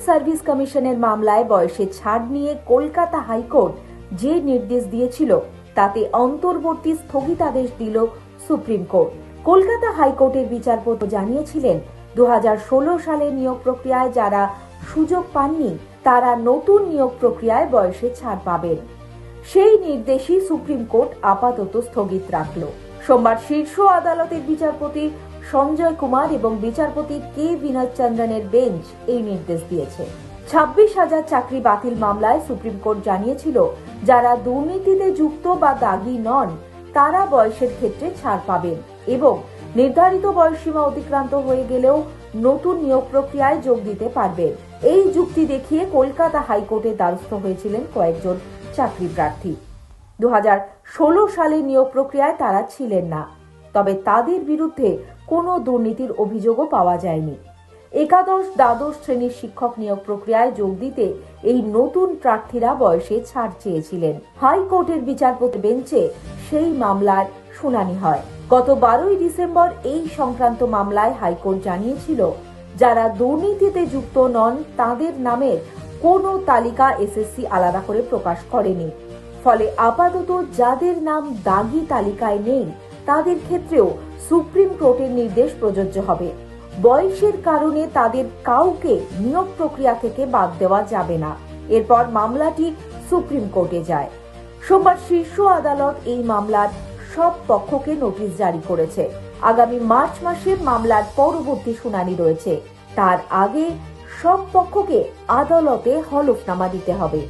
Service কমিশনের মামলায় বয়সে ছাড় নিয়ে কলকাতা হাইকোর্ট যে নির্দেশ দিয়েছিল তাতে অন্তর্বর্তী স্থগিতাদেশ দিল সুপ্রিম কোর্ট। কলকাতা হাইকোর্টের বিচারপতি জানিয়েছিলেন 2016 সালে নিয়োগ প্রক্রিয়ায় যারা সুযোগ পাননি তারা নতুন নিয়োগ প্রক্রিয়ায় বয়সে ছাড় পাবেন। সেই নির্দেশই সুপ্রিম কোর্ট আপাতত স্থগিত রাখল। সোমবার শীর্ষ আদালতের বিচারপতি সঞ্জয় কুমার এবং বিচারপতি কে বিনোদ চন্দ্রনের বেঞ্চ এই নির্দেশ দিয়েছে। 26,000 চাকরি বাতিল মামলায় সুপ্রিম কোর্ট জানিয়েছিল যারা দুর্নীতিতে যুক্ত বা দাগী নন তারা বয়সের ক্ষেত্রে ছাড় পাবেন এবং নির্ধারিত বয়সসীমা অতিক্রান্ত হয়ে গেলেও নতুন নিয়োগ প্রক্রিয়ায় যোগ দিতে পারবেন। এই যুক্তি দেখিয়ে কলকাতা হাইকোর্টের দ্বারস্থ হয়েছিলেন কয়েকজন চাকরি প্রার্থী। 2016 সালে নিয়োগ প্রক্রিয়ায় তারা ছিলেন না, তবে তাদের বিরুদ্ধে কোনো দুর্নীতির অভিযোগও পাওয়া যায়নি। একাদশ দ্বাদশ শ্রেণীর শিক্ষক নিয়োগ প্রক্রিয়ায় যোগ দিতে এই নতুন প্রার্থীরা বয়সে ছাড় চেয়েছিলেন। হাইকোর্টের বিচারপতি বেঞ্চে সেই মামলার শুনানি হয়। গত 12 ডিসেম্বর এই সংক্রান্ত মামলায় হাইকোর্ট জানিয়েছিল যারা দুর্নীতিতে যুক্ত নন তাদের নামের কোনো তালিকা এসএসসি আলাদা করে প্রকাশ করেনি। ফলে আপাতত যাদের নাম দাগী তালিকায় নেই তাদের ক্ষেত্রেও সুপ্রিম কোর্টের নির্দেশ প্রযোজ্য হবে। বয়সের কারণে তাদের কাউকে নিয়োগ প্রক্রিয়া থেকে বাদ দেওয়া যাবে না। এরপর মামলাটি সুপ্রিম কোর্টে যায়। সোমবার শীর্ষ আদালত এই মামলার সব পক্ষকে নোটিশ জারি করেছে। আগামী মার্চ মাসে মামলার পরবর্তী শুনানি রয়েছে। তার আগে সব পক্ষকে আদালতে হলফনামা দিতে হবে।